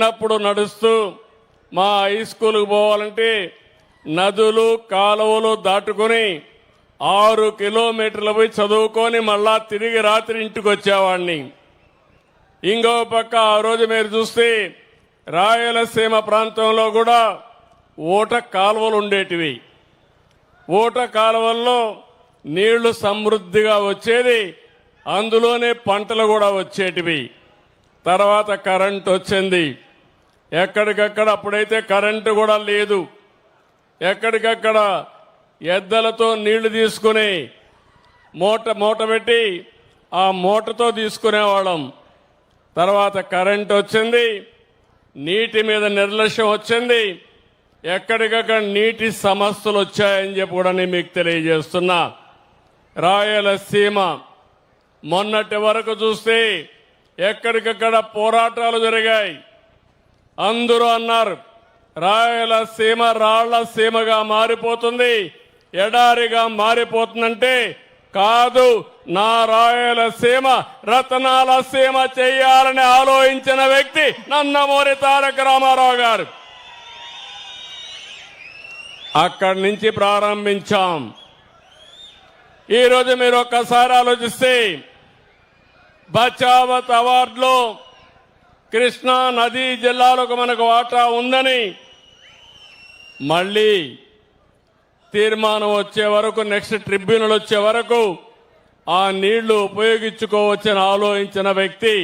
చిన్నప్పుడు నడుస్తూ మా హై స్కూల్కి పోవాలంటే నదులు కాలువలు దాటుకొని 6 కిలోమీటర్లు పోయి చదువుకొని మళ్ళా తిరిగి రాత్రి ఇంటికి వచ్చేవాడిని. ఇంకో పక్క ఆ రోజు మీరు చూస్తే రాయలసీమ ప్రాంతంలో కూడా ఊట కాలువలు ఉండేటివి. ఊట కాలువల్లో నీళ్లు సమృద్ధిగా వచ్చేది, అందులోనే పంటలు కూడా వచ్చేటివి. తర్వాత కరెంట్ వచ్చింది. ఎక్కడికక్కడ అప్పుడైతే కరెంటు కూడా లేదు. ఎక్కడికక్కడ ఎద్దలతో నీళ్లు తీసుకుని మూట పెట్టి ఆ మూటతో తీసుకునేవాళ్ళం. తర్వాత కరెంట్ వచ్చింది, నీటి మీద నిర్లక్ష్యం వచ్చింది, ఎక్కడికక్కడ నీటి సమస్యలు వచ్చాయని చెప్పి కూడా నేను మీకు తెలియజేస్తున్నా. రాయలసీమ మొన్నటి వరకు చూస్తే ఎక్కడికక్కడ పోరాటాలు జరిగాయి. అందరూ అన్నారు రాయలసీమ రాళ్ల సీమగా మారిపోతుంది, ఎడారిగా మారిపోతుందంటే కాదు, నా రాయలసీమ రతనాల సీమ చేయాలని ఆలోచించిన వ్యక్తి నందమూరి తారక రామారావు గారు. అక్కడి నుంచి ప్రారంభించాం. ఈరోజు మీరు ఒక్కసారి ఆలోచిస్తే బచావత్ అవార్డులో కృష్ణా నదీ జిల్లాలకు మనకు వాటా ఉందని మళ్ళీ తీర్మానం వచ్చే వరకు, నెక్స్ట్ ట్రిబ్యునల్ వచ్చే వరకు ఆ నీళ్లు ఉపయోగించుకోవచ్చని ఆలోచించిన వ్యక్తి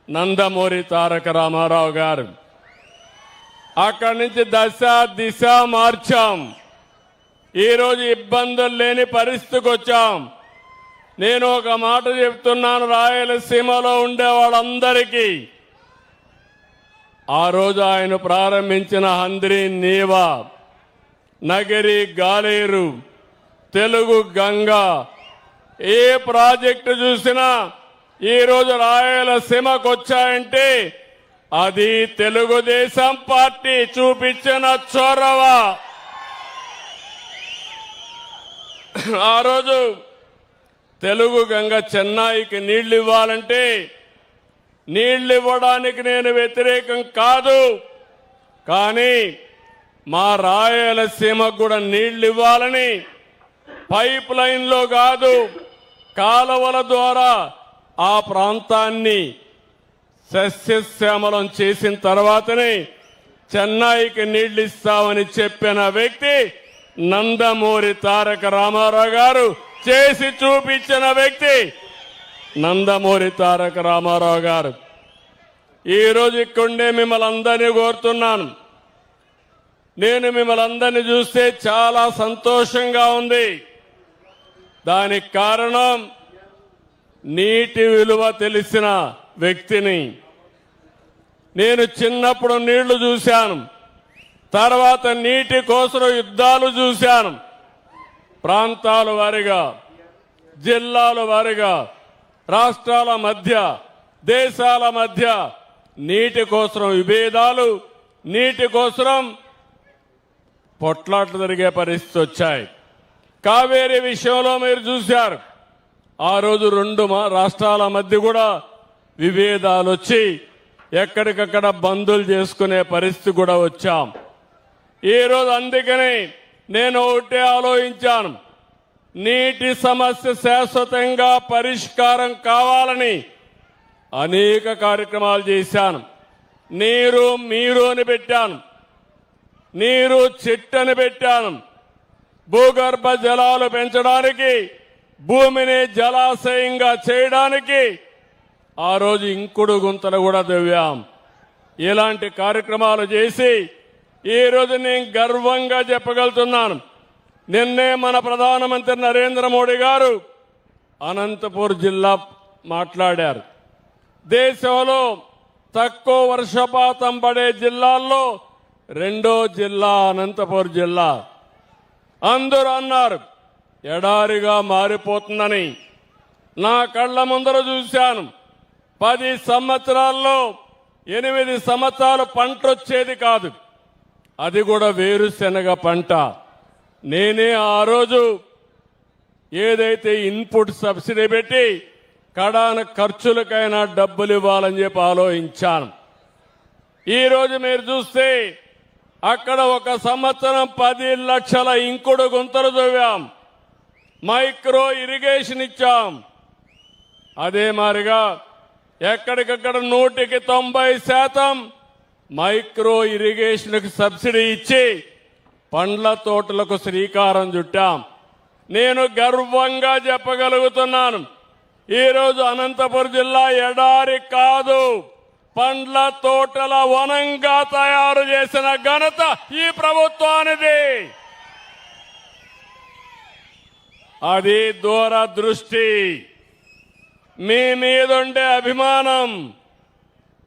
నందమూరి తారక రామారావు గారు. అక్కడి నుంచి దశ దిశ మార్చాం. ఈరోజు ఇబ్బందులు లేని పరిస్థితికి వచ్చాం. నేను ఒక మాట చెప్తున్నాను రాయలసీమలో ఉండే వాళ్ళందరికీ. ఆ రోజు ఆయన ప్రారంభించిన హంద్రి నీవా, నగరి గాలేరు, తెలుగు గంగ, ఏ ప్రాజెక్టు చూసినా ఈరోజు రాయలసీమకు వచ్చాయంటే అది తెలుగుదేశం పార్టీ చూపించిన చొరవ. ఆ రోజు తెలుగు గంగ చెన్నైకి నీళ్లు ఇవ్వాలంటే నీళ్లు ఇవ్వడానికి నేను వ్యతిరేకం కాదు, కానీ మా రాయలసీమకు కూడా నీళ్లు ఇవ్వాలని పైప్ లైన్లో కాదు కాలువల ద్వారా ఆ ప్రాంతాన్ని సస్యశ్యామలం చేసిన తర్వాతనే చెన్నైకి నీళ్లు ఇస్తామని చెప్పిన వ్యక్తి నందమూరి తారక రామారావు గారు. చేసి చూపించిన వ్యక్తి నందమూరి తారక రామారావు గారు. ఈరోజు ఇక్కడే మిమ్మల్ని అందరినీ కోరుతున్నాను. నేను మిమ్మల్ని అందరినీ చూస్తే చాలా సంతోషంగా ఉంది. దానికి కారణం నీటి విలువ తెలిసిన వ్యక్తిని. నేను చిన్నప్పుడు నీళ్లు చూశాను, తర్వాత నీటి కోసం యుద్ధాలు చూశాను. ప్రాంతాల వారీగా, జిల్లాల వారీగా, రాష్ట్రాల మధ్య, దేశాల మధ్య నీటి కోసం విభేదాలు, నీటి కోసం పొట్లాట్లు జరిగే పరిస్థితి వచ్చాయి. కావేరీ విషయంలో మీరు చూశారు. ఆ రోజు 2 రాష్ట్రాల మధ్య కూడా విభేదాలు వచ్చి ఎక్కడికక్కడ బందులు చేసుకునే పరిస్థితి కూడా వచ్చాం. ఈరోజు అందుకని నేను ఒకటే ఆలోచించాను, నీటి సమస్య శాశ్వతంగా పరిష్కారం కావాలని అనేక కార్యక్రమాలు చేశాను. నీరు మీరు అని పెట్టాను, నీరు చెట్టు అని పెట్టాను. భూగర్భ జలాలు పెంచడానికి, భూమిని జలాశయంగా చేయడానికి ఆ రోజు ఇంకుడు గుంతలు కూడా తవ్వాం. ఇలాంటి కార్యక్రమాలు చేసి ఈరోజు నేను గర్వంగా చెప్పగలుగుతున్నాను. నిన్నే మన ప్రధానమంత్రి నరేంద్ర మోడీ గారు అనంతపూర్ జిల్లా మాట్లాడారు. దేశంలో తక్కువ వర్షపాతం పడే జిల్లాల్లో 2వ జిల్లా అనంతపూర్ జిల్లా. అందరూ అన్నారు ఎడారిగా మారిపోతుందని. నా కళ్ళ ముందర చూశాను. 10 సంవత్సరాల్లో 8 సంవత్సరాలు పంట వచ్చేది కాదు, అది కూడా వేరుశెనగ పంట. నేనే ఆ రోజు ఏదైతే ఇన్పుట్ సబ్సిడీ పెట్టి కడాన ఖర్చులకైనా డబ్బులు ఇవ్వాలని చెప్పి ఆలోచించాను. ఈరోజు మీరు చూస్తే అక్కడ ఒక సంవత్సరం 10 లక్షల ఇంకుడు గుంతలు తవ్వాం, మైక్రో ఇరిగేషన్ ఇచ్చాం. అదే మారిగా ఎక్కడికక్కడ 190% మైక్రో ఇరిగేషన్కు సబ్సిడీ ఇచ్చి పండ్ల తోటలకు శ్రీకారం చుట్టాం. నేను గర్వంగా చెప్పగలుగుతున్నాను, ఈరోజు అనంతపురం జిల్లా ఎడారి కాదు, పండ్ల తోటల వనంగా తయారు చేసిన ఘనత ఈ ప్రభుత్వానిది. అది దూరదృష్టి, మీ మీద ఉండే అభిమానం.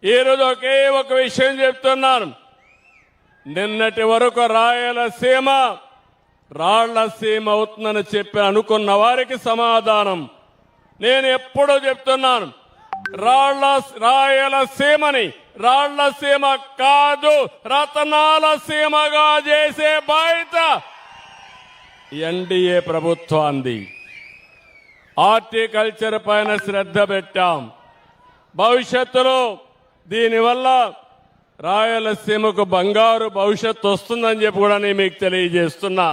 ఈరోజు ఒకే ఒక విషయం చెప్తున్నాను, నిన్నటి వరకు రాయలసీమ రాళ్లసీమ అవుతుందని చెప్పి అనుకున్న వారికి సమాధానం నేను ఎప్పుడూ చెప్తున్నాను, రాయలసీమని రాళ్లసీమ కాదు రతనాల సీమగా చేసే బాధ్యత ఎన్డీఏ ప్రభుత్వాన్ని. హార్టికల్చర్ పైన శ్రద్ధ పెట్టాం. భవిష్యత్తులో దీనివల్ల రాయలసీమకు బంగారు భవిష్యత్తు వస్తుందని చెప్పి కూడా నేను మీకు తెలియజేస్తున్నా.